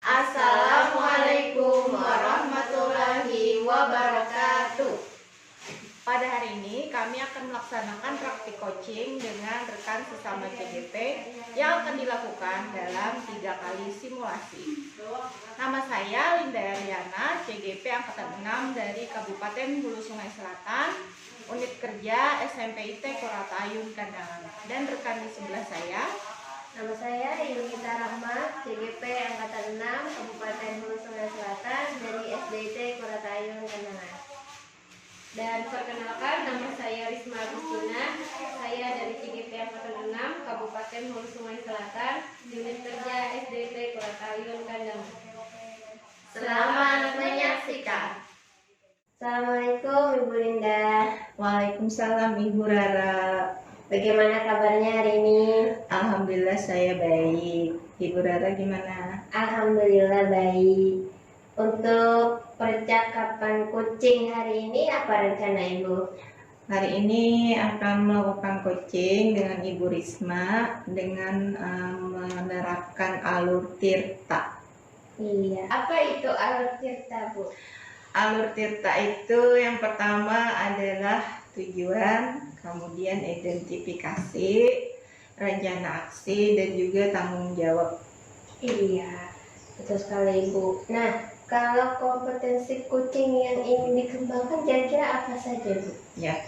Assalamualaikum warahmatullahi wabarakatuh. Pada hari ini kami akan melaksanakan praktik coaching dengan rekan sesama CGP yang akan dilakukan dalam 3 kali simulasi. Nama saya Linda Ariana, CGP Angkatan 6 dari Kabupaten Hulu Sungai Selatan, Unit Kerja SMPIT Koratayun Kandangan. Dan rekan di sebelah saya, nama saya Yunita Rahma, CGP Angkatan 6, Kabupaten Hulu Sungai Selatan dari SDIT Koratayun Kandangan. Dan perkenalkan, nama saya Risma Agustina, saya dari CGP Angkatan 6, Kabupaten Hulu Sungai Selatan, Unit Kerja SDIT Koratayun Kandangan. selamat menyaksikan. Assalamualaikum Ibu Linda. Waalaikumsalam Ibu Rara. Bagaimana kabarnya hari ini? Alhamdulillah saya baik. Ibu Rara gimana? Alhamdulillah baik. Untuk percakapan coaching hari ini apa rencana Ibu? Hari ini akan melakukan coaching dengan Ibu Risma dengan menerapkan alur tirta. Iya. Apa itu alur tirta, Bu? Alur tirta itu yang pertama adalah tujuan, kemudian identifikasi, rencana aksi, dan juga tanggung jawab. Iya, betul sekali Ibu. Nah, kalau kompetensi coaching yang ingin dikembangkan kira-kira apa saja, Bu? Ya,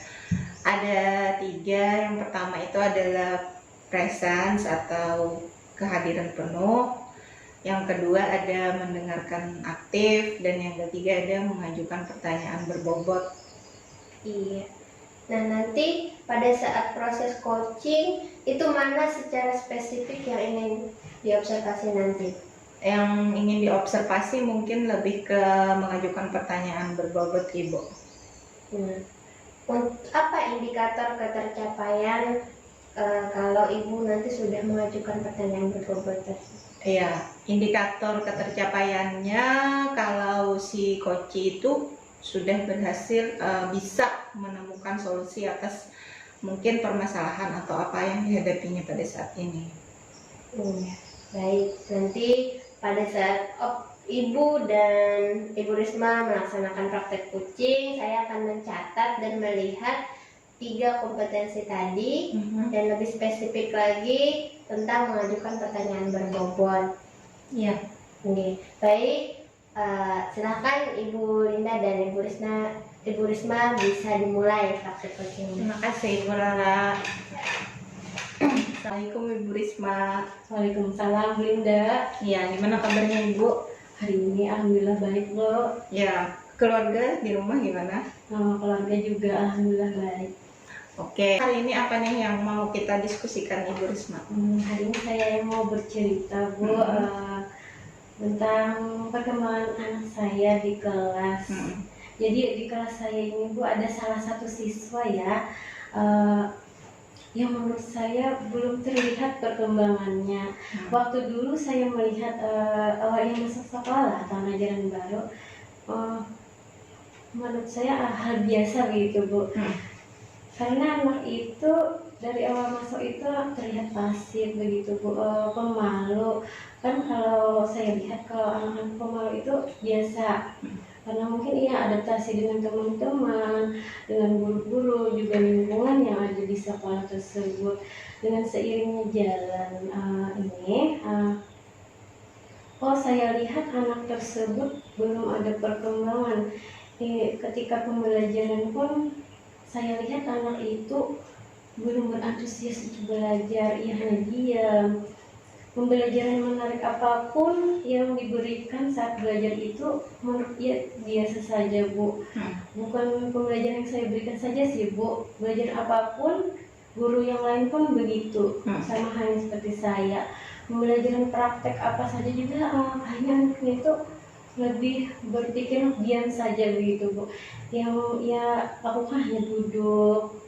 ada 3. Yang pertama itu adalah presence atau kehadiran penuh. Yang kedua ada mendengarkan aktif, dan yang ketiga ada mengajukan pertanyaan berbobot. Iya. Nah, nanti pada saat proses coaching itu mana secara spesifik yang ingin diobservasi nanti? Yang ingin diobservasi mungkin lebih ke mengajukan pertanyaan berbobot, Ibu. Apa indikator ketercapaian kalau Ibu nanti sudah mengajukan pertanyaan berbobot tersebut? Ya, indikator ketercapaiannya kalau si coach itu sudah berhasil bisa menemukan solusi atas mungkin permasalahan atau apa yang dihadapinya pada saat ini. Baik, nanti pada saat Ibu dan Ibu Risma melaksanakan praktek coaching, saya akan mencatat dan melihat 3 kompetensi tadi dan lebih spesifik lagi tentang mengajukan pertanyaan berbobot. Iya. Oke, baik. Silakan Ibu Linda dan Ibu Risma bisa dimulai praktek coaching. Terima kasih Ibu Rara. Assalamualaikum Ibu Risma. Waalaikumsalam Linda. Ya, gimana kabarnya Ibu? Hari ini alhamdulillah baik loh. Ya, keluarga di rumah gimana? Keluarga juga alhamdulillah baik. Oke, hari ini apa nih yang mau kita diskusikan Ibu Risma? Hari ini saya yang mau bercerita Bu tentang perkembangan anak saya di kelas. Jadi di kelas saya ini Bu ada salah satu siswa ya yang menurut saya belum terlihat perkembangannya. Waktu dulu saya melihat awalnya masuk sekolah tahun ajaran baru, menurut saya hal biasa begitu Bu. Karena anak itu dari awal masuk itu terlihat pasif begitu Bu, pemalu. Kan kalau saya lihat kalau anak-anak pemalu itu biasa, karena mungkin ia adaptasi dengan teman-teman, dengan guru-guru, juga lingkungan yang ada di sekolah tersebut. Dengan seiringnya jalan saya lihat anak tersebut belum ada perkembangan. Ketika pembelajaran pun saya lihat anak itu belum berantusias untuk belajar, ia hanya diam. Pembelajaran menarik apapun yang diberikan saat belajar itu menurut ia biasa saja Bu. Bukan pembelajaran yang saya berikan saja sih Bu, belajar apapun guru yang lain pun begitu, sama halnya seperti saya. Pembelajaran praktek apa saja juga hanya itu lebih berpikir diam saja begitu Bu. Yang ia lakukan hanya duduk,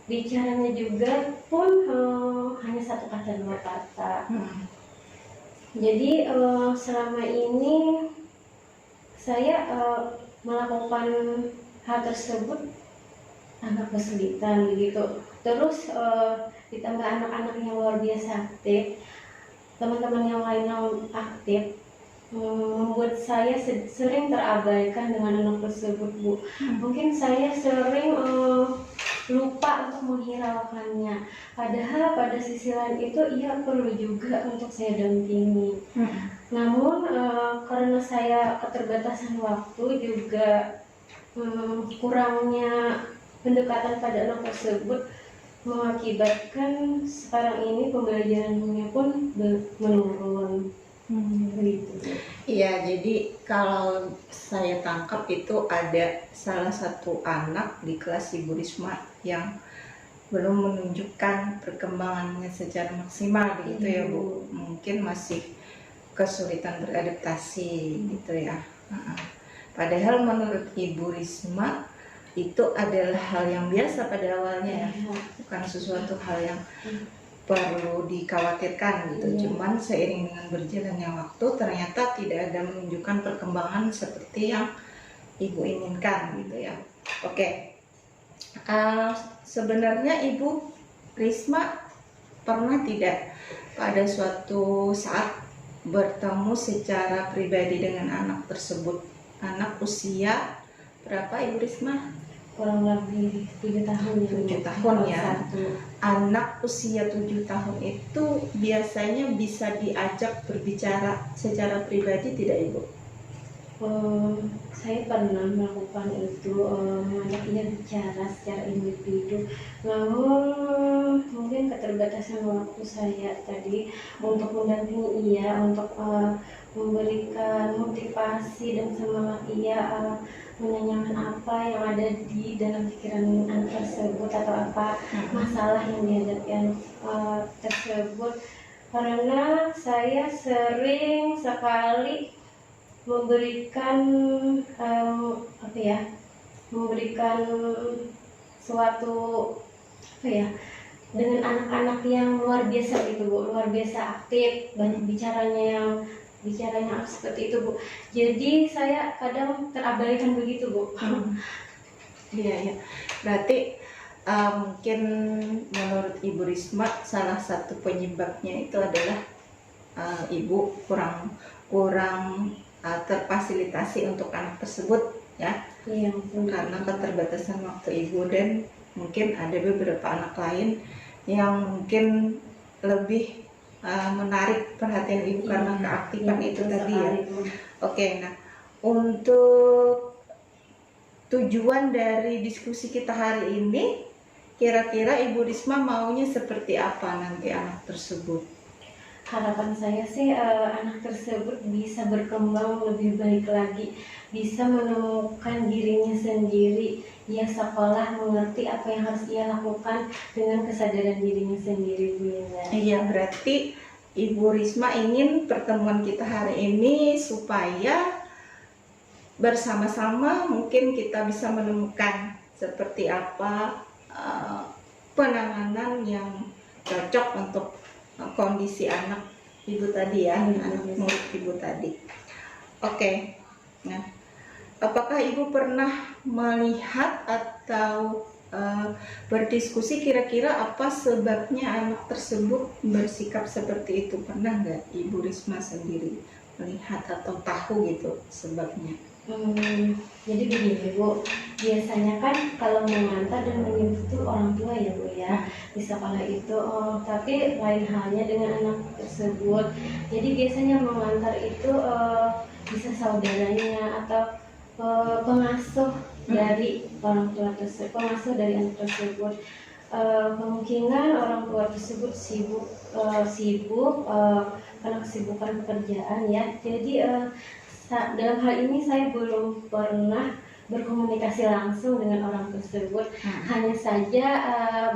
bicaranya juga pun hanya 1 kata 2 kata. Jadi selama ini saya melakukan hal tersebut agak kesulitan begitu. Terus ditambah anak-anak yang luar biasa aktif, teman-teman yang lain yang aktif, membuat saya sering terabaikan dengan anak tersebut, Bu. Mungkin saya sering lupa untuk menghiraukannya. Padahal pada sisi lain itu ia perlu juga untuk saya dampingi. Namun karena saya keterbatasan waktu juga kurangnya pendekatan pada anak tersebut mengakibatkan sekarang ini pembelajarannya pun menurun. Begitu. Iya, jadi kalau saya tangkap itu ada salah satu anak di kelas Ibu Risma yang belum menunjukkan perkembangannya secara maksimal gitu ya Bu. Mungkin masih kesulitan beradaptasi gitu ya. Padahal menurut Ibu Risma itu adalah hal yang biasa pada awalnya ya, bukan sesuatu hal yang perlu dikhawatirkan gitu. Cuman seiring dengan berjalannya waktu ternyata tidak ada menunjukkan perkembangan seperti yang Ibu inginkan gitu ya. Oke. Sebenarnya Ibu Risma pernah tidak pada suatu saat bertemu secara pribadi dengan anak tersebut? Anak usia berapa Ibu Risma? Kurang lebih 7 tahun. 7 tahun ya. Anak usia 7 tahun itu biasanya bisa diajak berbicara secara pribadi tidak Ibu? Saya pernah melakukan itu, mengajak ia bicara secara individu. Namun mungkin keterbatasan waktu saya tadi untuk mendampingi ia, untuk memberikan motivasi dan semangat ia menanyakan apa yang ada di dalam pikiran anak tersebut atau apa masalah yang dihadapi anak tersebut, karena saya sering sekali memberikan memberikan suatu dengan anak-anak yang luar biasa gitu Bu, luar biasa aktif, banyak bicaranya seperti itu Bu. Jadi saya kadang terabaikan begitu Bu. Iya. Berarti mungkin menurut Ibu Risma salah satu penyebabnya itu adalah Ibu kurang terfasilitasi untuk anak tersebut ya. Iya, karena keterbatasan waktu Ibu, dan mungkin ada beberapa anak lain yang mungkin lebih menarik perhatian Ibu karena keaktifan itu tadi ya. Oke, nah untuk tujuan dari diskusi kita hari ini, kira-kira Ibu Risma maunya seperti apa nanti anak tersebut? Harapan saya sih anak tersebut bisa berkembang lebih baik lagi, bisa menemukan dirinya sendiri. Ia sekolah mengerti apa yang harus ia lakukan dengan kesadaran dirinya sendiri, Bu Linda. Iya, berarti Ibu Risma ingin pertemuan kita hari ini supaya bersama-sama mungkin kita bisa menemukan seperti apa penanganan yang cocok untuk kondisi anak Ibu tadi ya, anak murid Ibu tadi. Oke. Nah, apakah Ibu pernah melihat atau berdiskusi kira-kira apa sebabnya anak tersebut bersikap seperti itu? Pernah nggak Ibu Risma sendiri melihat atau tahu gitu sebabnya? Jadi begini Bu, biasanya kan kalau mengantar dan menjemput itu orang tua ya Bu ya di sekolah itu, tapi lain halnya dengan anak tersebut. Jadi biasanya mengantar itu bisa saudaranya atau pengasuh dari orang tua tersebut, pengasuh dari anak tersebut. Kemungkinan orang tua tersebut sibuk karena kesibukan pekerjaan ya. Jadi dalam hal ini saya belum pernah berkomunikasi langsung dengan orang tersebut, hanya saja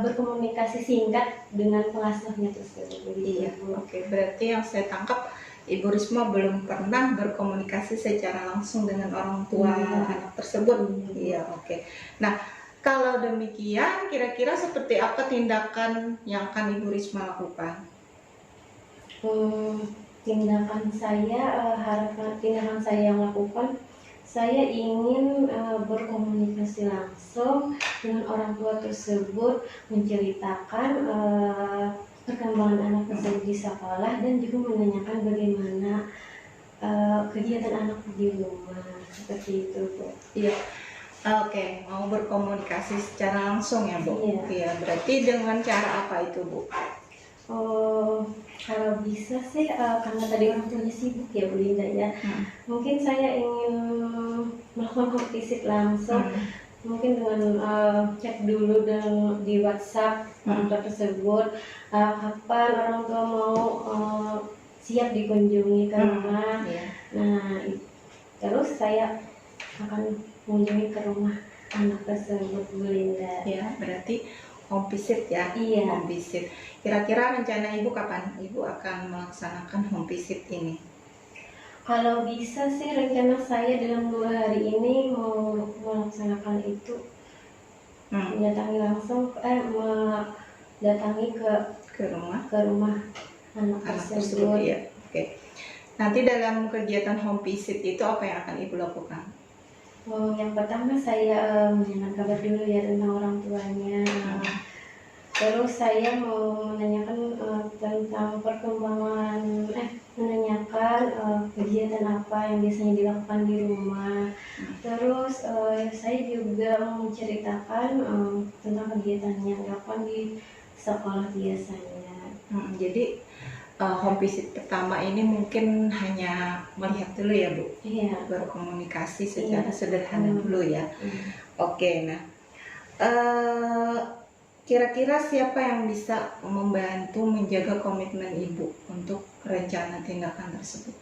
berkomunikasi singkat dengan pengasuhnya tersebut. Iya, oke. Berarti yang saya tangkap Ibu Risma belum pernah berkomunikasi secara langsung dengan orang tua anak tersebut. Iya, oke. Nah, kalau demikian, kira-kira seperti apa tindakan yang akan Ibu Risma lakukan? Tindakan saya yang lakukan, saya ingin berkomunikasi langsung dengan orang tua tersebut, menceritakan perkembangan anak tersebut di sekolah dan juga menanyakan bagaimana kegiatan anak di rumah seperti itu Bu. Iya. Oke, mau berkomunikasi secara langsung ya Bu? Iya. Iya, berarti dengan cara apa itu Bu? Oh, kalau bisa sih karena tadi orang tuanya sibuk ya Bu Linda ya. Mungkin saya ingin melakukan home visit langsung. Mungkin dengan chat dulu dan di WhatsApp orang tua tersebut kapan orang tua mau siap dikunjungi ke rumah. Iya. Nah, terus saya akan mengunjungi ke rumah anak tersebut Bu Linda. Ya, berarti home visit ya? Iya. Home visit. Kira-kira rencana Ibu kapan Ibu akan melaksanakan home visit ini? Kalau bisa sih rencana saya dalam 2 hari ini mau melaksanakan itu, mendatangi langsung mendatangi Ke rumah anak anak tersebut. tersebut ya. Oke. Nanti dalam kegiatan home visit itu apa yang akan Ibu lakukan? Yang pertama saya menanyakan kabar dulu ya tentang orang tuanya. Terus saya mau menanyakan tentang perkembangan, menanyakan kegiatan apa yang biasanya dilakukan di rumah. Terus saya juga mau menceritakan tentang kegiatan yang dilakukan di sekolah biasanya. Jadi home visit pertama ini mungkin hanya melihat dulu ya Bu? Iya. Berkomunikasi secara sederhana dulu ya. Oke, nah kira-kira siapa yang bisa membantu menjaga komitmen Ibu untuk rencana tindakan tersebut?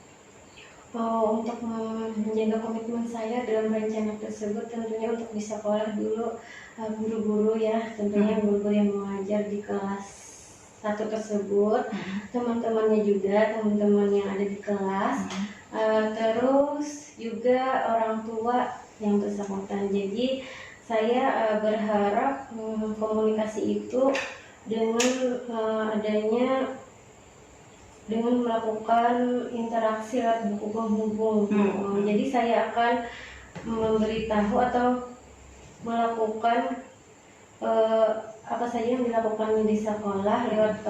Untuk menjaga komitmen saya dalam rencana tersebut tentunya untuk di sekolah dulu guru-guru ya, tentunya guru-guru yang mengajar di kelas 1 tersebut, teman-temannya juga, teman-teman yang ada di kelas, terus juga orang tua yang bersangkutan. Jadi saya berharap komunikasi itu dengan melakukan interaksi lewat buku penghubung. Jadi saya akan memberitahu atau melakukan apa saja yang dilakukan di sekolah lewat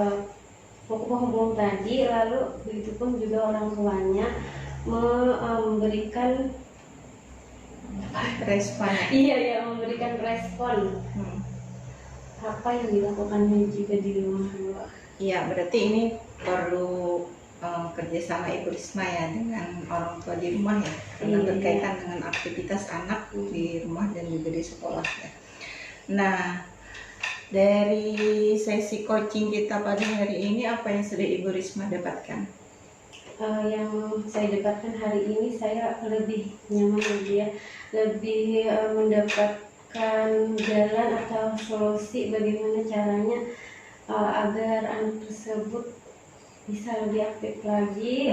buku penghubung tadi, lalu begitupun juga orang tuanya memberikan responnya. Iya, memberikan respon apa yang dilakukannya juga di rumah. Iya, berarti ini perlu kerjasama Ibu Risma ya dengan orang tua di rumah ya, karena berkaitan dengan aktivitas anak di rumah dan juga di sekolah ya. Nah, dari sesi coaching kita pada hari ini apa yang sudah Ibu Risma dapatkan? Yang saya dapatkan hari ini saya lebih nyaman lebih mendapatkan jalan atau solusi bagaimana caranya agar anak tersebut bisa lebih aktif lagi,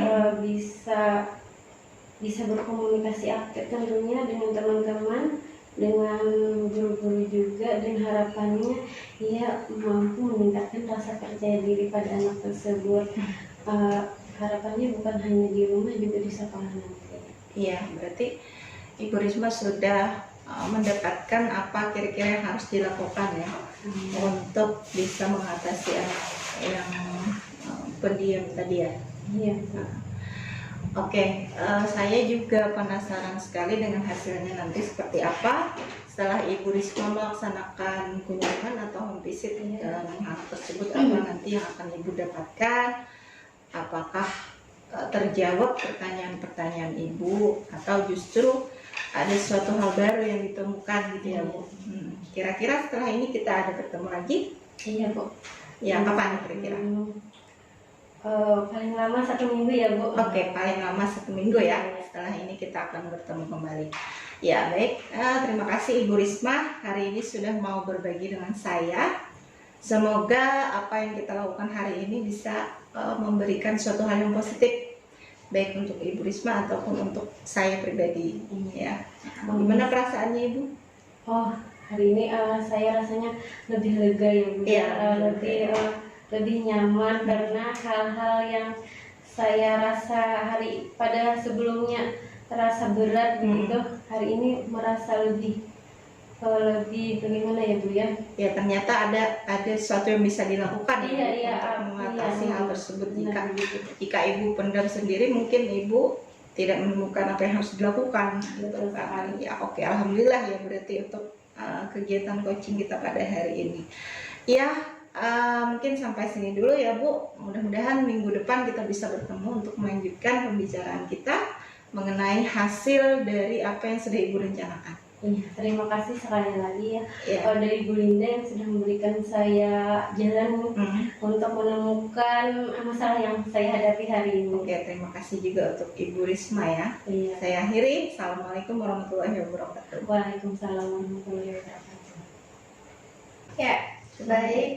bisa berkomunikasi aktif tentunya dengan teman-teman, dengan guru-guru juga, dan harapannya ia mampu meningkatkan rasa percaya diri pada anak tersebut. Harapannya bukan hanya di rumah, juga di sekolah nanti. Iya, berarti Ibu Risma sudah mendapatkan apa kira-kira yang harus dilakukan ya untuk bisa mengatasi anak yang pendiam tadi ya. Iya. Oke, saya juga penasaran sekali dengan hasilnya nanti seperti apa setelah Ibu Risma melaksanakan kunjungan atau home visit dalam hal tersebut. Apa nanti yang akan Ibu dapatkan? Apakah terjawab pertanyaan-pertanyaan Ibu atau justru ada suatu hal baru yang ditemukan gitu ya Bu? Kira-kira setelah ini kita ada bertemu lagi? Iya Bu. Ya, kapan kira-kira? Paling lama 1 minggu ya Bu. Oke, paling lama 1 minggu ya. Setelah ini kita akan bertemu kembali. Ya baik, terima kasih Ibu Risma hari ini sudah mau berbagi dengan saya. Semoga apa yang kita lakukan hari ini bisa memberikan suatu hal yang positif, baik untuk Ibu Risma ataupun untuk saya pribadi ya. Gimana perasaannya Ibu? Hari ini saya rasanya lebih lega ya Bu. Ya, lebih nyaman karena hal-hal yang saya rasa pada sebelumnya terasa berat begitu, hari ini merasa lebih bagaimana ya Bu ya? Ya ternyata ada sesuatu yang bisa dilakukan untuk mengatasi hal tersebut. Jika Ibu pendam sendiri, mungkin Ibu tidak menemukan apa yang harus dilakukan gitu kan. Ya oke, alhamdulillah ya berarti untuk kegiatan coaching kita pada hari ini. Ya, mungkin sampai sini dulu ya Bu. Mudah-mudahan minggu depan kita bisa bertemu untuk melanjutkan pembicaraan kita mengenai hasil dari apa yang sudah Ibu rencanakan. Iya, terima kasih sekali lagi ya Ya. dari Bu Linda yang sudah memberikan saya jalan untuk menemukan masalah yang saya hadapi hari ini. Oke, terima kasih juga untuk Ibu Risma ya. Iya. Saya akhiri. Assalamualaikum warahmatullahi wabarakatuh. Waalaikumsalam warahmatullahi wabarakatuh. Ya, baik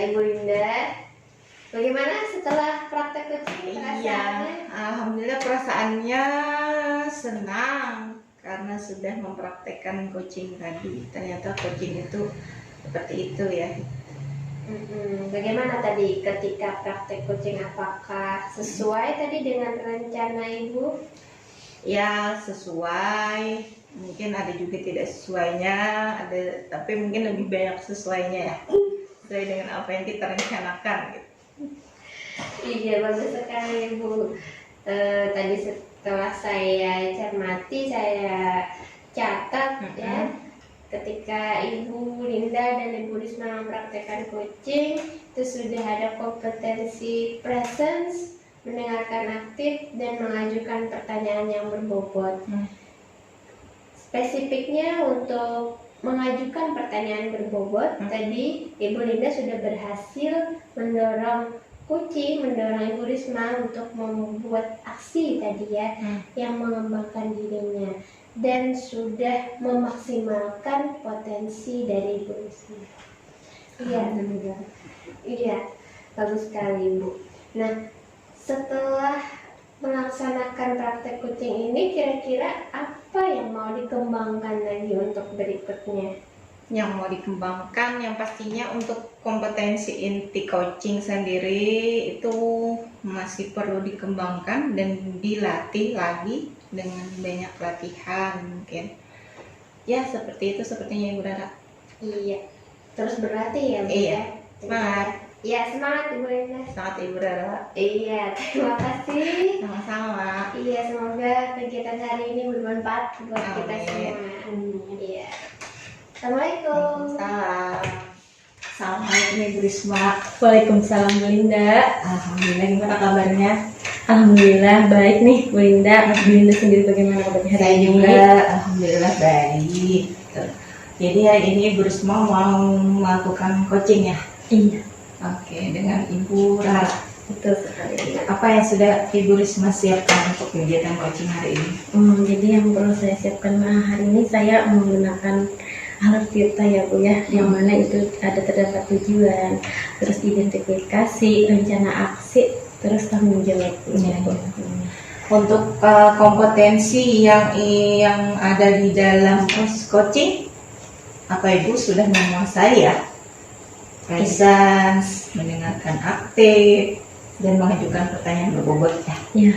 Ibu Linda. Bagaimana setelah praktek coaching perasaannya? Alhamdulillah perasaannya senang karena sudah mempraktekkan coaching tadi. Ternyata coaching itu seperti itu ya. Bagaimana tadi ketika praktek coaching, apakah sesuai tadi dengan rencana Ibu? Ya sesuai, mungkin ada juga tidak sesuainya, tapi mungkin lebih banyak sesuainya ya, sesuai dengan apa yang kita rencanakan gitu. Iya, bagus sekali Ibu. Tadi setelah saya cermati, saya catat ya, ketika Ibu Linda dan Ibu Risma mempraktekkan coaching, itu sudah ada kompetensi presence, mendengarkan aktif, dan mengajukan pertanyaan yang berbobot. Spesifiknya untuk mengajukan pertanyaan berbobot, tadi Ibu Linda sudah berhasil mendorong Ibu Risma untuk membuat aksi tadi ya, yang mengembangkan dirinya, dan sudah memaksimalkan potensi dari Ibu Risma. Iya, bagus sekali Bu. Nah, setelah melaksanakan praktek coaching ini, kira-kira apa yang mau dikembangkan lagi untuk berikutnya? Yang mau dikembangkan yang pastinya untuk kompetensi inti coaching sendiri itu masih perlu dikembangkan dan dilatih lagi dengan banyak latihan mungkin. Ya seperti itu sepertinya Ibu Rara. Iya, terus berlatih ya Bu. Iya. Ya? Semangat. Iya, semangat Ibu Linda. Semangat Ibu Rara. Iya, terima kasih. Sama-sama. Iya, semoga kegiatan hari ini bermanfaat buat kita Amin. semua. Iya. Assalamualaikum. Salam. Assalamualaikum Ibu Risma. Waalaikumsalam Bu Linda. Alhamdulillah, gimana kabarnya? Alhamdulillah baik nih Bu Linda. Bu Linda sendiri bagaimana kabarnya hari Saya ini? juga alhamdulillah baik. Jadi hari ini Ibu Risma mau melakukan coaching ya? Iya, Oke, dengan Ibu Rara. betul sekali. Apa yang sudah Ibu Risma siapkan untuk kegiatan coaching hari ini? Jadi yang perlu saya siapkan hari ini saya menggunakan alat Tirta ya Bu ya, yang mana itu ada terdapat tujuan, terus identifikasi, rencana aksi, terus tanggung jawab. Untuk kompetensi yang ada di dalam proses coaching, apa Ibu sudah menguasai ya? Presence, mendengarkan aktif, dan mengajukan pertanyaan berbobot ya. Ya.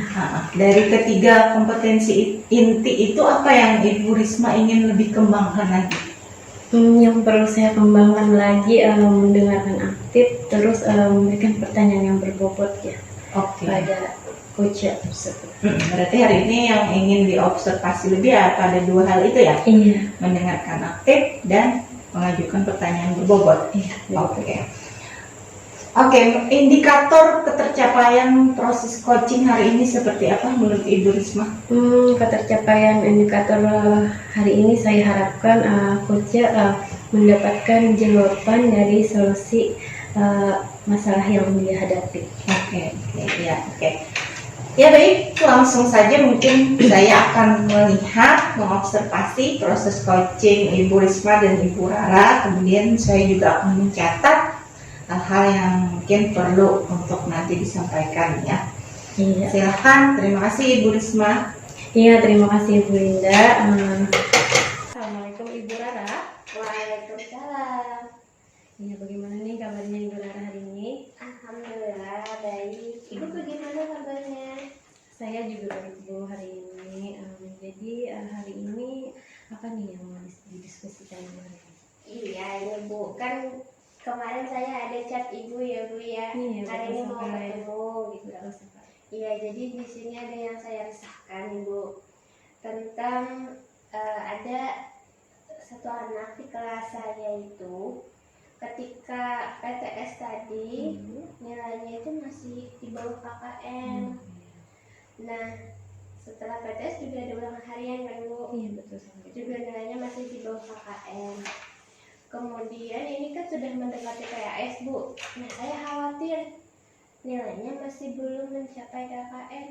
Dari ketiga kompetensi inti itu apa yang Ibu Risma ingin lebih kembangkan lagi? Yang perlu saya kembangkan lagi mendengarkan aktif, terus memberikan pertanyaan yang berbobot ya pada coach tersebut. Berarti hari ini yang ingin diobservasi lebih pada dua hal itu ya? Iya. Mendengarkan aktif dan mengajukan pertanyaan berbobot. Iya. Oke, indikator ketercapaian proses coaching hari ini seperti apa menurut Ibu Risma? Ketercapaian indikator hari ini saya harapkan coach mendapatkan jawaban dari solusi masalah yang dia hadapi. Oke. Ya baik, langsung saja mungkin saya akan melihat, mengobservasi proses coaching Ibu Risma dan Ibu Rara. Kemudian saya juga akan mencatat hal-hal yang mungkin perlu untuk nanti disampaikan ya. Iya. Silahkan, terima kasih Ibu Risma. Iya, terima kasih Bu Linda. Assalamualaikum Ibu Rara. Waalaikumsalam. Iya, bagaimana nih kabarnya Ibu Rara hari ini? Alhamdulillah baik. Ibu bagaimana kabarnya? Saya juga baik Bu hari ini. Jadi hari ini apa nih yang mau didiskusikan Bu hari ini? Iya ini Bu, kan kemarin saya ada chat Ibu ya Bu ya. Iya, hari ini betul mau sekali. ketemu gitu. Betul sekali. Iya, jadi di sini ada yang saya resahkan, Ibu, tentang ada satu anak di kelas saya itu ketika PTS tadi nilainya itu masih di bawah KKM. Nah, setelah PTS juga ada ulangan harian kan, Bu? Iya, betul sekali. Juga nilainya masih di bawah KKM. Kemudian ini kan sudah mendekati PAS, Bu. Nah, saya khawatir nilainya masih belum mencapai KKM.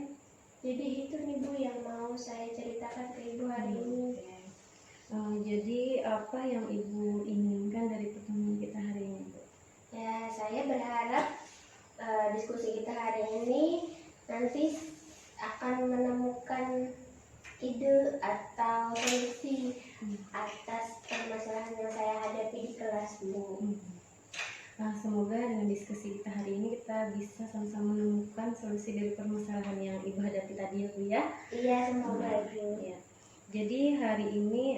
Jadi itu nih, Bu, yang mau saya ceritakan ke Ibu hari ini. Jadi apa yang Ibu inginkan dari pertemuan kita hari ini, Bu? Ya, saya berharap diskusi kita hari ini nanti akan menemukan ide atau solusi atas permasalahan yang saya hadapi di kelas, Bu. Semoga dengan diskusi kita hari ini kita bisa sama-sama menemukan solusi dari permasalahan yang Ibu hadapi tadi ya, Bu ya. Iya, semoga, Bu. Ya. Jadi hari ini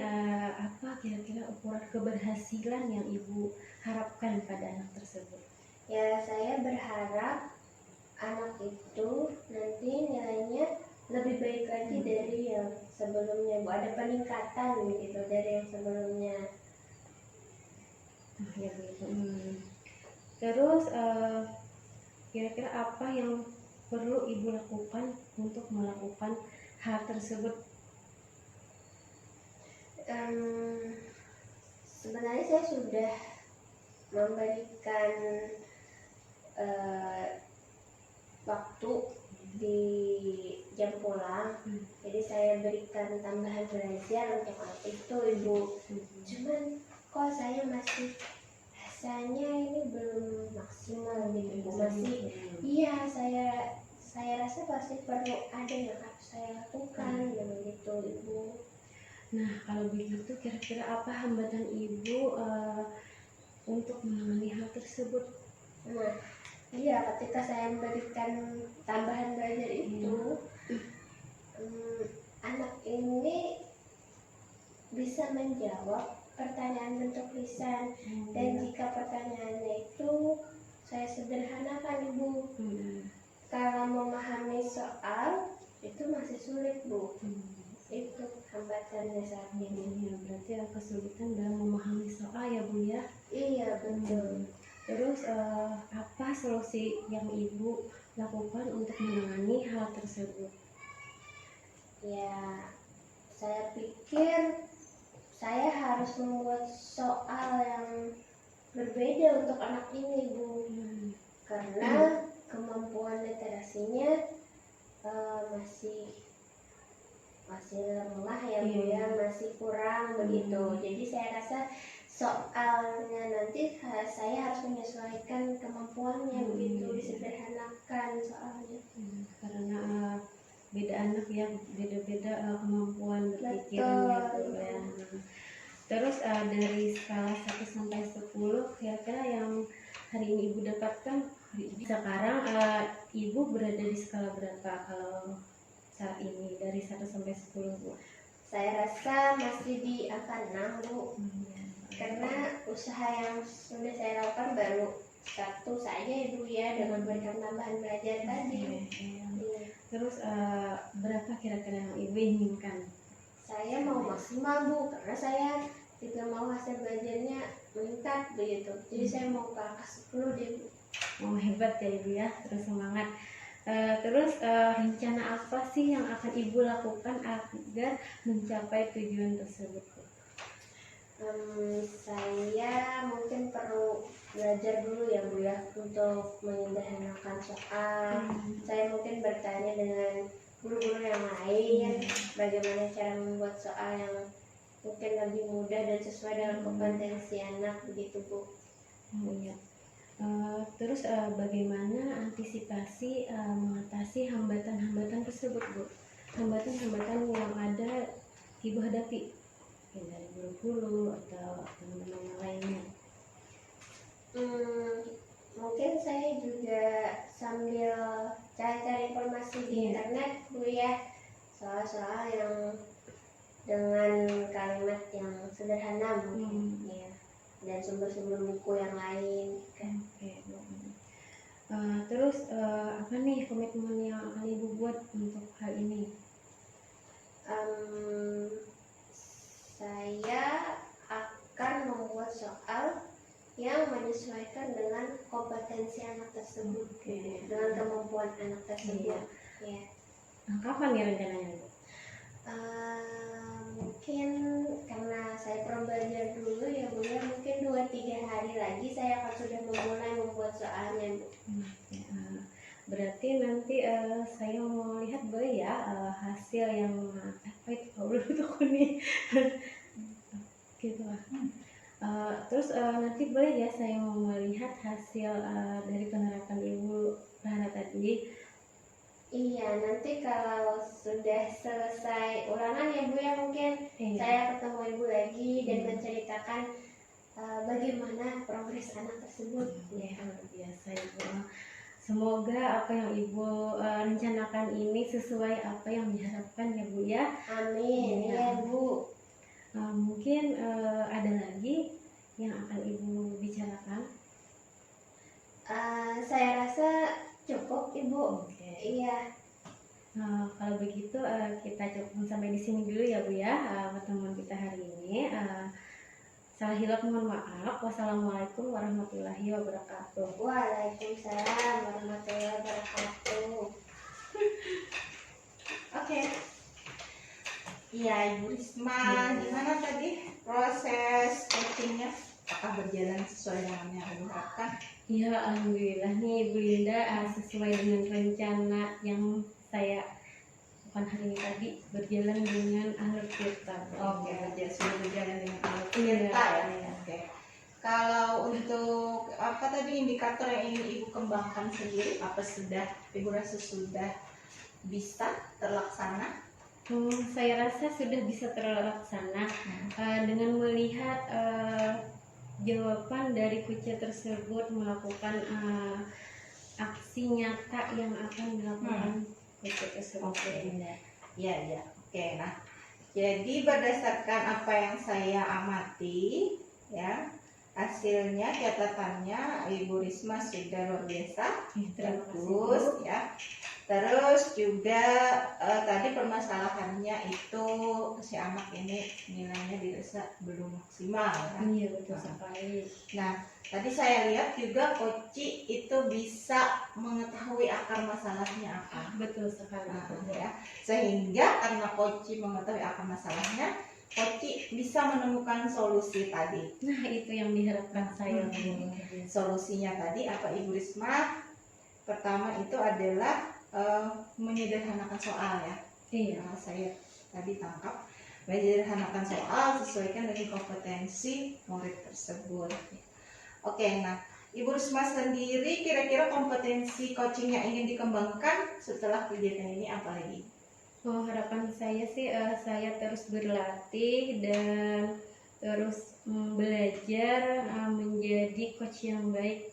apa kira-kira ukuran keberhasilan yang Ibu harapkan pada anak tersebut? Ya, saya berharap anak itu nanti nilainya lebih baik lagi dari yang sebelumnya, Bu. Ada peningkatan gitu dari yang sebelumnya. Ya begitu. Terus kira-kira apa yang perlu Ibu lakukan untuk melakukan hal tersebut? Sebenarnya saya sudah memberikan waktu di jam pulang. Jadi saya berikan tambahan belajar untuk anak itu, Ibu. Cuman kok saya masih rasanya ini belum maksimal gitu, Bu. Masih iya, saya rasa masih perlu ada yang harus saya lakukan gitu, Ibu. Nah, kalau begitu kira-kira apa hambatan Ibu untuk menangani hal tersebut? Nah, iya, ketika saya memberikan tambahan belajar itu, anak ini bisa menjawab pertanyaan bentuk lisan. Dan jika pertanyaannya itu saya sederhanakan, Ibu, kalau memahami soal itu masih sulit, Bu. Itu hambatannya saat ini. Ya, berarti ada kesulitan dalam memahami soal ya, Bu ya. Iya, betul. Terus apa solusi yang Ibu lakukan untuk menangani hal tersebut? Ya, saya pikir saya harus membuat soal yang berbeda untuk anak ini, Bu. Karena kemampuan literasinya masih lemah ya, Bu ya, masih kurang begitu. Jadi saya rasa soalnya nanti saya harus menyesuaikan kemampuannya begitu, disederhanakan soalnya. Karena beda anak ya, beda-beda kemampuan berpikirnya, Bu ya. Terus dari skala 1 sampai 10 kira-kira yang hari ini Ibu dapatkan, sekarang Ibu berada di skala berapa kalau saat ini dari 1 sampai 10, Bu? Saya rasa masih di angka 6, Bu. Karena usaha yang sudah saya lakukan baru satu saja, Ibu ya, dengan memberikan tambahan belajar tadi. Terus berapa kira-kira yang Ibu inginkan? Saya mau maksimal, Bu, karena saya juga mau hasil belajarnya meningkat begitu. Jadi saya mau ke angka 10 deh, Bu. Oh, hebat ya Ibu ya, terus semangat. Terus rencana apa sih yang akan Ibu lakukan agar mencapai tujuan tersebut, Bu? Saya mungkin perlu belajar dulu ya, Bu ya, untuk menyederhanakan soal. Saya mungkin bertanya dengan guru-guru yang lain bagaimana cara membuat soal yang mungkin lebih mudah dan sesuai dengan kompetensi anak begitu, Bu. Iya. Terus bagaimana antisipasi mengatasi hambatan-hambatan tersebut, Bu? Hambatan-hambatan yang ada Ibu hadapi dari guru-guru atau teman-teman yang lainnya. Mungkin saya juga sambil cari-cari informasi di internet, Bu ya, soal-soal yang dengan kalimat yang sederhana, Bu. Ya, dan sumber-sumber buku yang lain kan. Oke, Bu. Terus apa nih komitmen yang akan ibu buat untuk hal ini? Saya akan membuat soal yang menyesuaikan dengan kompetensi anak tersebut, dengan kemampuan anak tersebut. Ya. Kapan nih rencananya Bu? Mungkin karena saya perlu belajar dulu ya Bu ya, mungkin 2-3 hari lagi saya akan sudah memulai membuat soalnya Bu. Berarti nanti saya mau lihat boleh ya hasil yang apa itu tuh nih gitu lah. Terus nanti boleh ya saya mau melihat hasil dari penerapan Ibu Rana tadi. Iya, nanti kalau sudah selesai ulangan ya Bu ya, mungkin saya ketemu Ibu lagi dan menceritakan bagaimana progres anak tersebut. Ya, luar biasa Ibu. Semoga apa yang Ibu rencanakan ini sesuai apa yang diharapkan ya Bu ya. Amin. Ya Bu. Mungkin ada lagi yang akan Ibu bicarakan? Saya rasa cukup Ibu. Oke. Iya. Kalau begitu kita cukup sampai di sini dulu ya Bu ya pertemuan kita hari ini. Salah hilaf mohon maaf. Wassalamualaikum warahmatullahi wabarakatuh. Waalaikumsalam warahmatullahi wabarakatuh. Oke. Iya Ibu Risma, gimana tadi proses coachingnya? Apakah berjalan sesuai dengan yang Ibu harapkan? Iya, alhamdulillah nih Ibu Linda sesuai dengan rencana yang saya lakukan hari ini tadi berjalan dengan alur tirta. Oke, sudah berjalan dengan alur tirta ya. Oke. Kalau untuk apa tadi indikator yang ingin Ibu kembangkan sendiri, apa sudah Ibu rasa sudah bisa terlaksana? Saya rasa sudah bisa terlaksana dengan melihat jawaban dari kucing tersebut melakukan aksi nyata yang akan dilakukan kucing tersebut. Ya. Oke. Nah, jadi berdasarkan apa yang saya amati, ya, hasilnya catatannya Ibu Risma sudah luar biasa, bagus, ya. Terus juga tadi permasalahannya itu si anak ini nilainya dirasa belum maksimal ya. Iya betul sekali. Nah tadi saya lihat juga Koci itu bisa mengetahui akar masalahnya apa. Betul sekali. Ya. Sehingga karena Koci mengetahui akar masalahnya, Koci bisa menemukan solusi tadi. Nah itu yang diharapkan saya. Solusinya tadi apa Ibu Risma? Pertama itu adalah menyederhanakan soal ya. Iya. Saya tadi tangkap menyederhanakan soal sesuaikan dengan kompetensi murid tersebut. Oke, nah Ibu Risma sendiri kira-kira kompetensi coaching yang ingin dikembangkan setelah kegiatan ini apa lagi? Harapan saya sih saya terus berlatih dan terus belajar menjadi coach yang baik.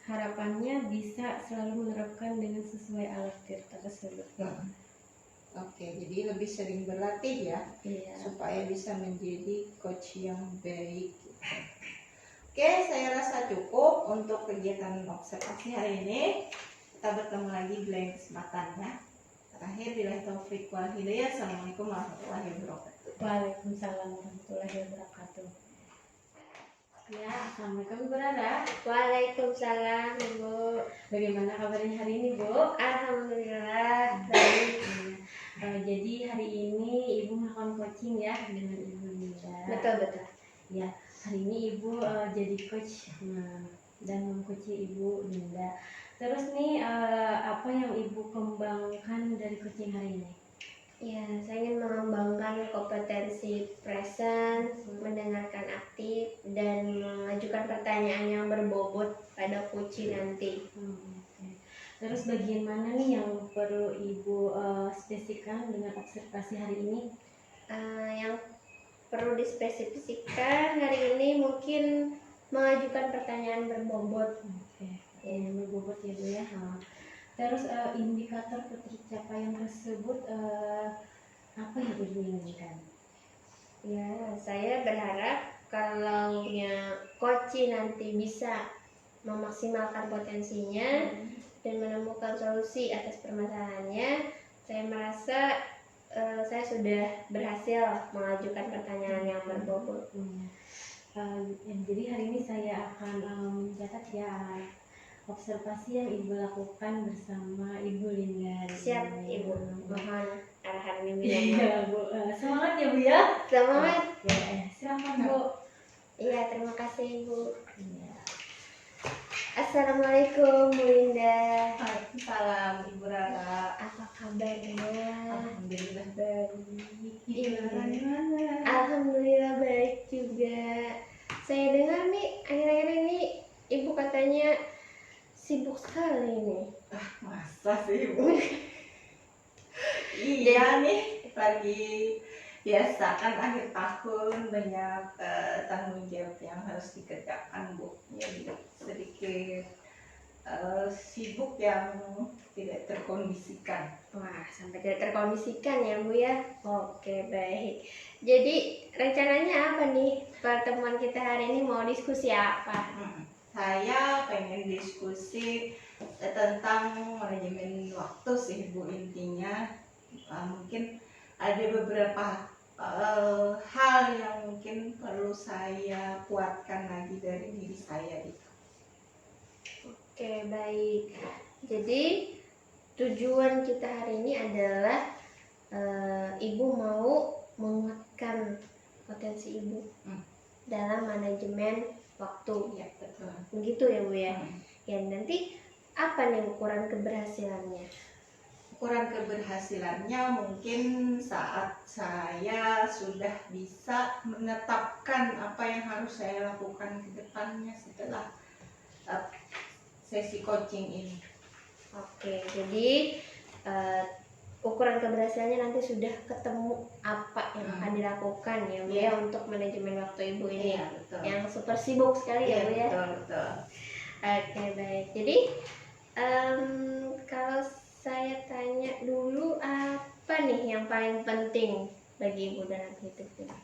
Harapannya bisa selalu menerapkan dengan sesuai alat tirta tersebut. Oke, jadi lebih sering berlatih ya, supaya bisa menjadi coach yang baik. Oke, saya rasa cukup untuk kegiatan observasi hari ini. Kita bertemu lagi di lain kesempatannya. Terakhir, billahi taufiq wal hidayah. Assalamualaikum warahmatullahi wabarakatuh. Waalaikumsalam warahmatullahi wabarakatuh. Ya, assalamualaikum Ibu Rara. Waalaikumsalam Ibu. Bagaimana kabarnya hari ini Bu? Alhamdulillah baik. Jadi hari ini Ibu melakukan coaching ya dengan Ibu Linda. Betul. Ya, hari ini Ibu jadi coach dan mengcoaching Ibu Linda. Terus nih apa yang Ibu kembangkan dari coaching hari ini? Ya, saya ingin mengembangkan kompetensi present, mendengarkan aktif, dan mengajukan pertanyaan yang berbobot pada coaching nanti. Terus bagian mana nih yang perlu Ibu spesifikkan dengan observasi hari ini? Yang perlu dispesifikasikan hari ini mungkin mengajukan pertanyaan berbobot. Yang berbobot ya Bu ya. Terus indikator pencapaian tersebut apa yang Ibu inginkan? Ya, saya berharap kalau coach nanti bisa memaksimalkan potensinya dan menemukan solusi atas permasalahannya. Saya merasa saya sudah berhasil mengajukan pertanyaan yang berbobot. Jadi hari ini saya akan mencatat ya observasi yang Ibu lakukan bersama Ibu Linda. Siap Ibu, mohon arahan bimbingan. Iya Bu, semangat ya Bu ya. Semangat. Ya, silakan Bu. Iya, terima kasih Ibu. Iya. Assalamualaikum Bu Linda. Waalaikumsalam Ibu Rara. Apa kabarnya? Alhamdulillah Baik. Ibu Rara gimana? Alhamdulillah baik juga. Saya dengar nih akhir-akhir ini Ibu katanya sibuk sekali nih. Masa sih Ibu? Iya nih, lagi biasa kan akhir tahun banyak tanggung jawab yang harus dikerjakan Bu. Jadi sedikit sibuk yang tidak terkondisikan. Wah, sampai tidak terkondisikan ya Bu ya. Oke, baik. Jadi rencananya apa nih pertemuan kita hari ini, mau diskusi apa? Saya pengen diskusi tentang manajemen waktu sih Bu, intinya. Mungkin ada beberapa hal yang mungkin perlu saya kuatkan lagi dari diri saya gitu. Oke, baik. Jadi tujuan kita hari ini adalah Ibu mau menguatkan potensi Ibu dalam manajemen waktu. Ya betul. Begitu ya Bu ya. Ya, nanti apa nih ukuran keberhasilannya? Ukuran keberhasilannya mungkin saat saya sudah bisa menetapkan apa yang harus saya lakukan ke depannya setelah sesi coaching ini. Oke, jadi ukuran keberhasilannya nanti sudah ketemu apa yang akan dilakukan ya Bu ya untuk manajemen waktu Ibu ini. Iya, betul. Yang super sibuk sekali ya Bu ya. Betul. Oke, baik. Jadi kalau saya tanya dulu, apa nih yang paling penting bagi Ibu dalam hidup ini?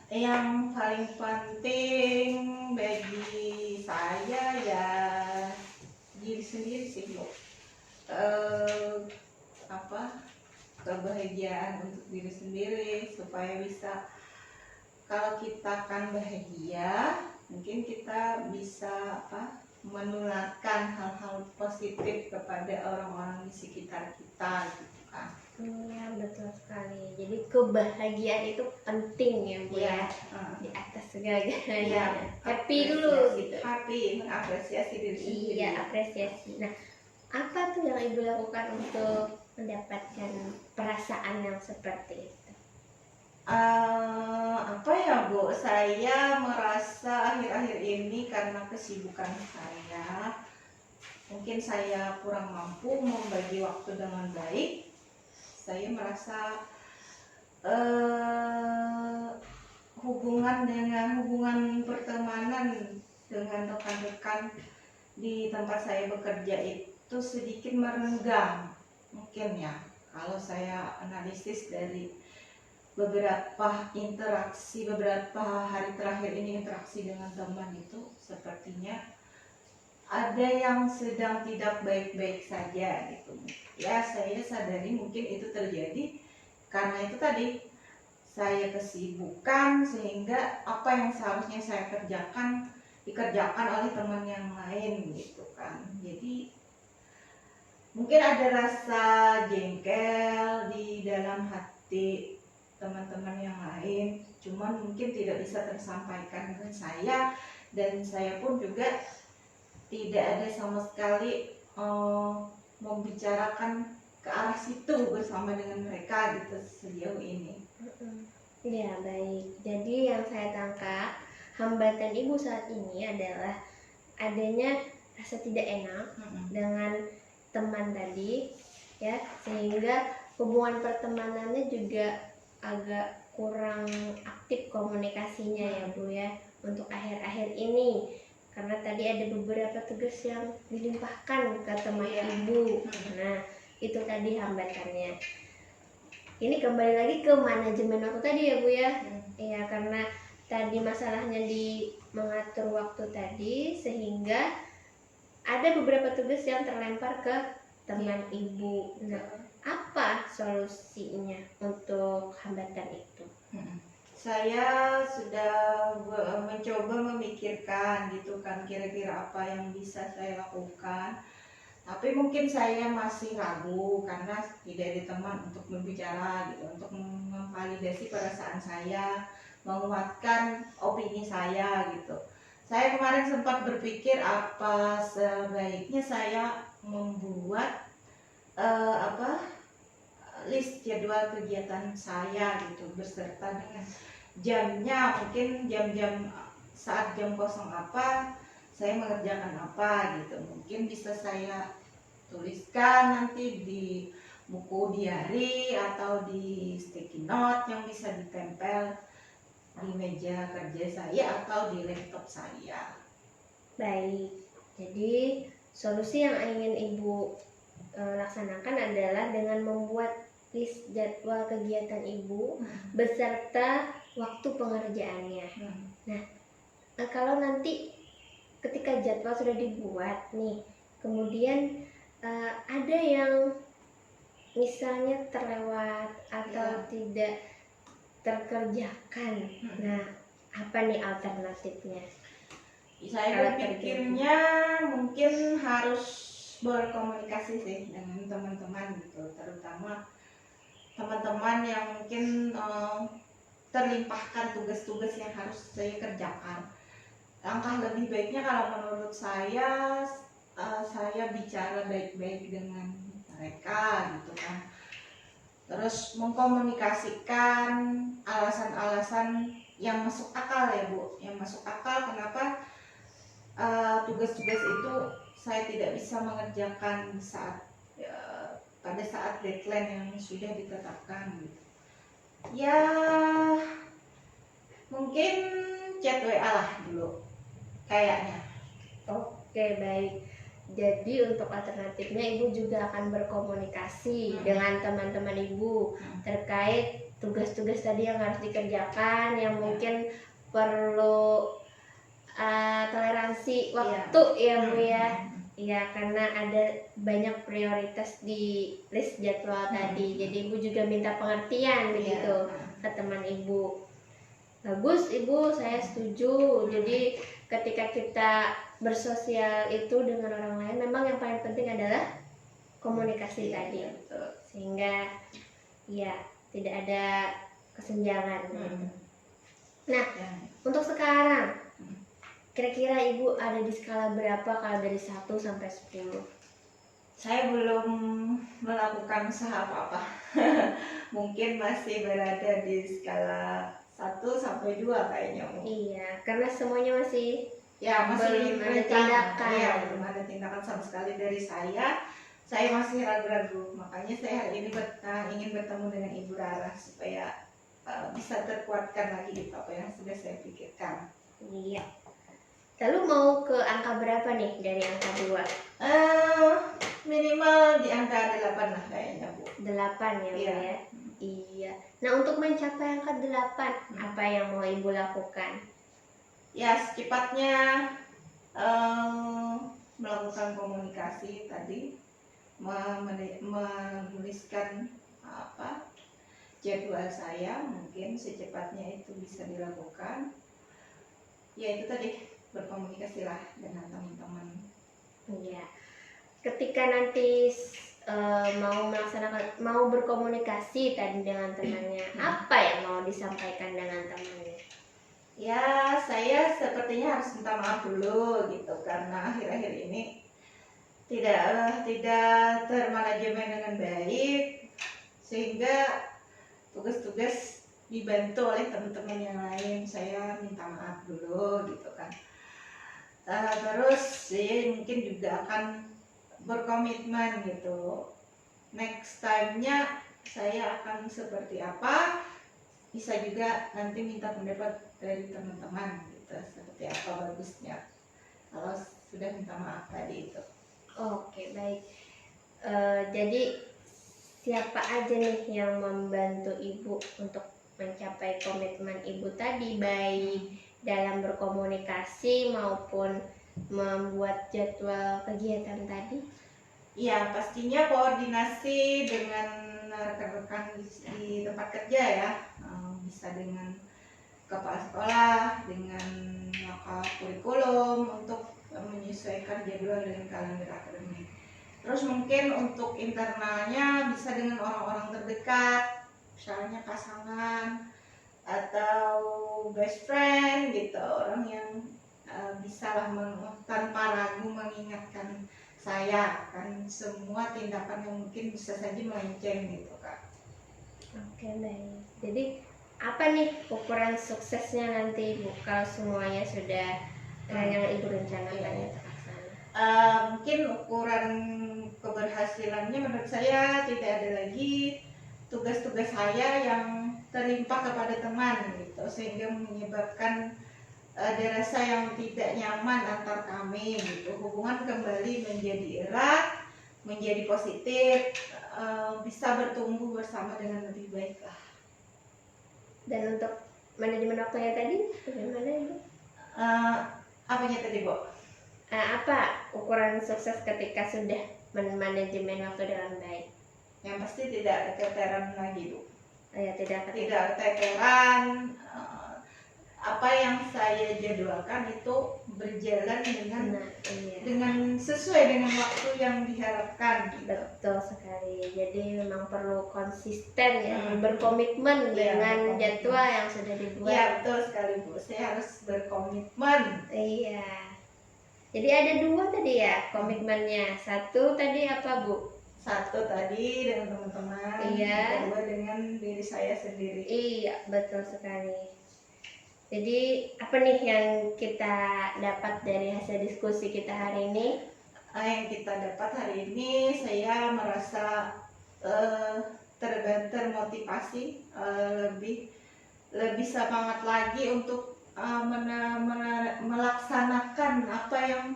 Yang paling penting bagi saya ya diri sendiri sih Bu. Kebahagiaan untuk diri sendiri supaya bisa, kalau kita kan bahagia mungkin kita bisa menularkan hal-hal positif kepada orang-orang di sekitar kita gitu kan. Ya, betul sekali. Jadi kebahagiaan itu penting ya Bu ya. Di atas segala-galanya. Happy dulu gitu. Happy, mengapresiasi diri sendiri. Iya, apresiasi. Nah, apa tuh yang Ibu lakukan untuk mendapatkan perasaan yang seperti itu? Apa ya Bu, saya merasa akhir-akhir ini karena kesibukan saya, mungkin saya kurang mampu membagi waktu dengan baik. Saya merasa hubungan pertemanan dengan rekan-rekan di tempat saya bekerja itu sedikit merenggang mungkin ya. Kalau saya analisis dari beberapa interaksi, beberapa hari terakhir ini interaksi dengan teman itu sepertinya ada yang sedang tidak baik-baik saja gitu. Ya, saya sadari mungkin itu terjadi karena itu tadi, saya kesibukan sehingga apa yang seharusnya saya kerjakan dikerjakan oleh teman yang lain gitu kan. Jadi mungkin ada rasa jengkel di dalam hati teman-teman yang lain, cuman mungkin tidak bisa tersampaikan ke saya, dan saya pun juga tidak ada sama sekali membicarakan ke arah situ bersama dengan mereka gitu sejauh ini. Ya, baik. Jadi yang saya tangkap, hambatan Ibu saat ini adalah adanya rasa tidak enak dengan teman tadi ya, sehingga hubungan pertemanannya juga agak kurang aktif komunikasinya ya Bu ya untuk akhir-akhir ini, karena tadi ada beberapa tugas yang dilimpahkan ke teman Ibu. Nah, itu tadi hambatannya. Ini kembali lagi ke manajemen waktu tadi ya Bu ya. Iya, karena tadi masalahnya di mengatur waktu tadi, sehingga ada beberapa tugas yang terlempar ke teman ibu. Nah, apa solusinya untuk hambatan itu? Saya sudah mencoba memikirkan gitu kan, kira-kira apa yang bisa saya lakukan. Tapi mungkin saya masih ragu karena tidak ada teman untuk berbicara gitu, untuk memvalidasi perasaan saya, menguatkan opini saya gitu. Saya kemarin sempat berpikir apa sebaiknya saya membuat list jadwal kegiatan saya gitu, beserta dengan jamnya, mungkin jam-jam saat jam kosong apa saya mengerjakan apa gitu. Mungkin bisa saya tuliskan nanti di buku diary atau di sticky note yang bisa ditempel di meja kerja saya atau di laptop saya. Baik, jadi solusi yang ingin ibu laksanakan adalah dengan membuat list jadwal kegiatan ibu beserta waktu pengerjaannya. Nah, kalau nanti ketika jadwal sudah dibuat nih, kemudian ada yang misalnya terlewat atau tidak terkerjakan. Nah, apa nih alternatifnya? Saya berpikirnya mungkin harus berkomunikasi sih dengan teman-teman gitu, terutama teman-teman yang mungkin terlimpahkan tugas-tugas yang harus saya kerjakan. Langkah lebih baiknya kalau menurut saya bicara baik-baik dengan mereka gitu kan. Terus mengkomunikasikan alasan-alasan yang masuk akal ya Bu, yang masuk akal kenapa tugas-tugas itu saya tidak bisa mengerjakan pada saat deadline yang sudah ditetapkan gitu. Ya mungkin chat WA lah dulu kayaknya. Oke, baik. Jadi untuk alternatifnya ibu juga akan berkomunikasi dengan teman-teman ibu terkait tugas-tugas tadi yang harus dikerjakan, yang mungkin perlu toleransi waktu ya Bu ya. Ya, karena ada banyak prioritas di list jadwal tadi. Jadi ibu juga minta pengertian begitu ke teman ibu. Bagus Ibu, saya setuju. Jadi ketika kita bersosial itu dengan orang lain, memang yang paling penting adalah komunikasi tadi, sehingga ya tidak ada kesenjangan. Nah, untuk sekarang kira-kira Ibu ada di skala berapa kalau dari 1 sampai 10? Saya belum melakukan usaha apa-apa. Mungkin masih berada di skala 1 sampai 2 kayaknya. Iya, karena semuanya masih masih belum ada tindakan. Iya, belum ada tindakan sama sekali dari saya. Saya masih ragu-ragu. Makanya saya hari ini ingin bertemu dengan Ibu Rara supaya bisa terkuatkan lagi gitu apa yang sudah saya pikirkan. Iya. Lalu mau ke angka berapa nih dari angka 2? Minimal di angka 8 lah kayaknya Bu. 8 ya Bu ya? Iya. Nah, untuk mencapai angka 8, apa yang mau Ibu lakukan? Ya, secepatnya melakukan komunikasi tadi, menuliskan jadwal saya, mungkin secepatnya itu bisa dilakukan. Ya itu tadi, berkomunikasilah dengan teman-teman. Iya. Ketika nanti mau berkomunikasi tadi dengan temannya, apa yang mau disampaikan dengan temannya? Ya, saya sepertinya harus minta maaf dulu gitu, karena akhir-akhir ini tidak termanajemen dengan baik, sehingga tugas-tugas dibantu oleh teman-teman yang lain. Saya minta maaf dulu gitu kan. Terus saya mungkin juga akan berkomitmen gitu, next time-nya saya akan seperti apa, bisa juga nanti minta pendapat dari teman-teman gitu, seperti apa bagusnya kalau sudah minta maaf tadi itu. Oke, baik. Jadi siapa aja nih yang membantu Ibu untuk mencapai komitmen Ibu tadi, baik dalam berkomunikasi maupun membuat jadwal kegiatan tadi? Ya, pastinya koordinasi dengan rekan-rekan di tempat kerja ya. Bisa dengan kepala sekolah, dengan kurikulum untuk menyesuaikan jadwal dengan kalender akademik. Terus mungkin untuk internalnya bisa dengan orang-orang terdekat, misalnya pasangan atau best friend gitu, orang yang bisa lah tanpa ragu mengingatkan saya kan semua tindakan yang mungkin bisa saja melenceng gitu Kak. Oke, baik. Jadi apa nih ukuran suksesnya nanti Bu kalau semuanya sudah yang Ibu rencanakan terlaksana? Mungkin ukuran keberhasilannya menurut saya tidak ada lagi tugas-tugas saya yang terlimpah kepada teman gitu, sehingga menyebabkan ada rasa yang tidak nyaman antar kami gitu. Hubungan kembali menjadi erat, menjadi positif, bisa bertumbuh bersama dengan lebih baik lah. Dan untuk manajemen waktunya tadi bagaimana Ibu? Apanya tadi Bu? Apa ukuran sukses ketika sudah manajemen waktu dengan baik? Yang pasti tidak ada keteteran lagi Bu. Ya, tidak Keteteran. Apa yang saya jadwalkan itu berjalan dengan sesuai dengan waktu yang diharapkan gitu. Betul sekali. Jadi memang perlu konsisten ya, berkomitmen dengan jadwal yang sudah dibuat. Iya, betul sekali Bu. Saya harus berkomitmen. Iya. Jadi ada 2 tadi ya komitmennya. 1 tadi apa Bu? 1 tadi dengan teman-teman. Iya. 2 dengan diri saya sendiri. Iya, betul sekali. Jadi apa nih yang kita dapat dari hasil diskusi kita hari ini? Yang kita dapat hari ini, saya merasa termotivasi, lebih semangat lagi untuk melaksanakan apa yang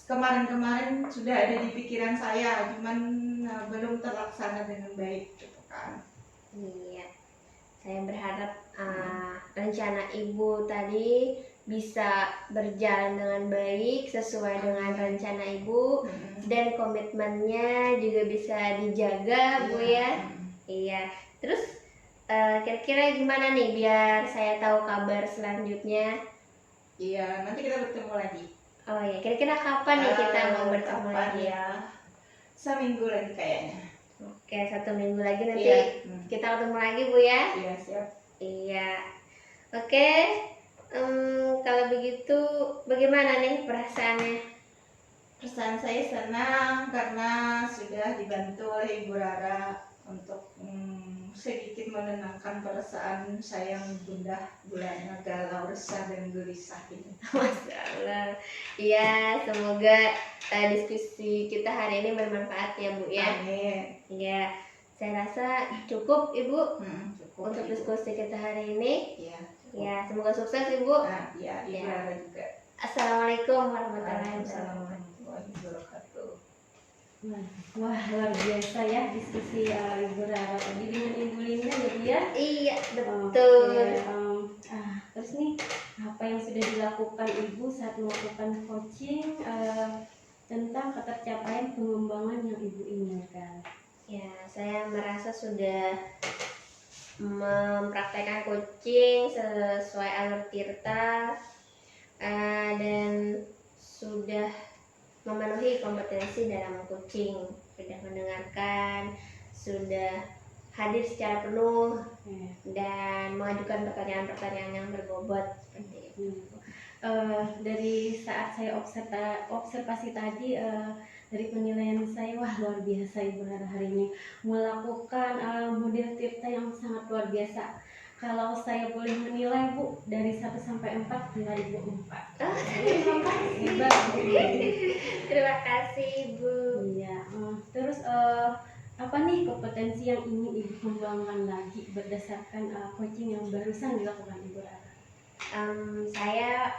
kemarin-kemarin sudah ada di pikiran saya, cuman belum terlaksana dengan baik gitu kan. Iya, saya berharap rencana Ibu tadi bisa berjalan dengan baik sesuai dengan rencana Ibu, dan komitmennya juga bisa dijaga Bu ya. Iya. Terus kira-kira gimana nih biar saya tahu kabar selanjutnya? Iya, nanti kita bertemu lagi. Oh ya, kira-kira kapan nih kita mau bertemu lagi? Ya, seminggu lagi kayaknya. Oke, 1 minggu lagi nanti kita ketemu lagi Bu ya. Iya, siap. Iya. Oke, kalau begitu bagaimana nih perasaannya? Perasaan saya senang karena sudah dibantu oleh Ibu Rara untuk sedikit menenangkan perasaan saya yang gundah gulana, galau, resah dan gelisah ini. Masya Allah. Iya, semoga diskusi kita hari ini bermanfaat ya Bu ya. Amin. Iya, saya rasa cukup Ibu Cukup untuk Ibu. diskusi kita hari ini. Iya. Ya, semoga sukses Ibu. Iya, Ibu Rara juga. Assalamualaikum warahmatullahi Waalaikumsalam wabarakatuh. warahmatullahi wabarakatuh. Wah, luar biasa ya diskusi Ibu Rara tadi dengan Ibu Linda ya Bu ya. Iya, betul. Oke, terus nih apa yang sudah dilakukan Ibu saat melakukan coaching tentang ketercapaian pengembangan yang Ibu inginkan? Ya, saya merasa sudah mempraktekkan coaching sesuai alur Tirta, dan sudah memenuhi kompetensi dalam coaching, sudah mendengarkan, sudah hadir secara penuh, dan mengajukan pertanyaan-pertanyaan yang berbobot seperti itu. Dari saat saya observasi tadi, dari penilaian saya, wah luar biasa Ibu Rara hari ini melakukan model Tirta yang sangat luar biasa. Kalau saya boleh menilai Bu, dari 1 sampai 4, nilai Ibu 4. Terima kasih. Hebat Bu. Terima kasih Ibu. Iya, terus apa nih kompetensi yang ingin Ibu kembangkan lagi berdasarkan coaching yang barusan dilakukan Ibu Rara? Saya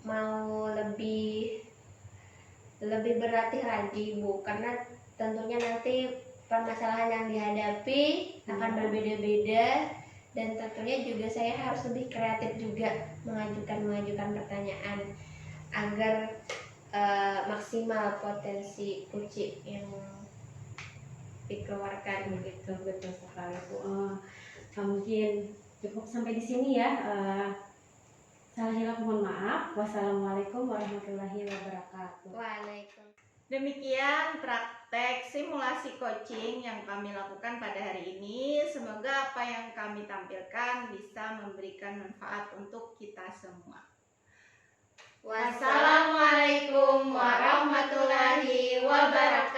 mau lebih berlatih lagi Bu, karena tentunya nanti permasalahan yang dihadapi akan berbeda-beda, dan tentunya juga saya harus lebih kreatif juga mengajukan pertanyaan agar maksimal potensi kucing yang dikeluarkan begitu. Betul sekali Bu. Mungkin cukup sampai di sini ya. Salah hilaf mohon maaf. Wassalamualaikum warahmatullahi wabarakatuh. Waalaikumsalam. Demikian praktek simulasi coaching yang kami lakukan pada hari ini. Semoga apa yang kami tampilkan bisa memberikan manfaat untuk kita semua. Wassalamualaikum warahmatullahi wabarakatuh.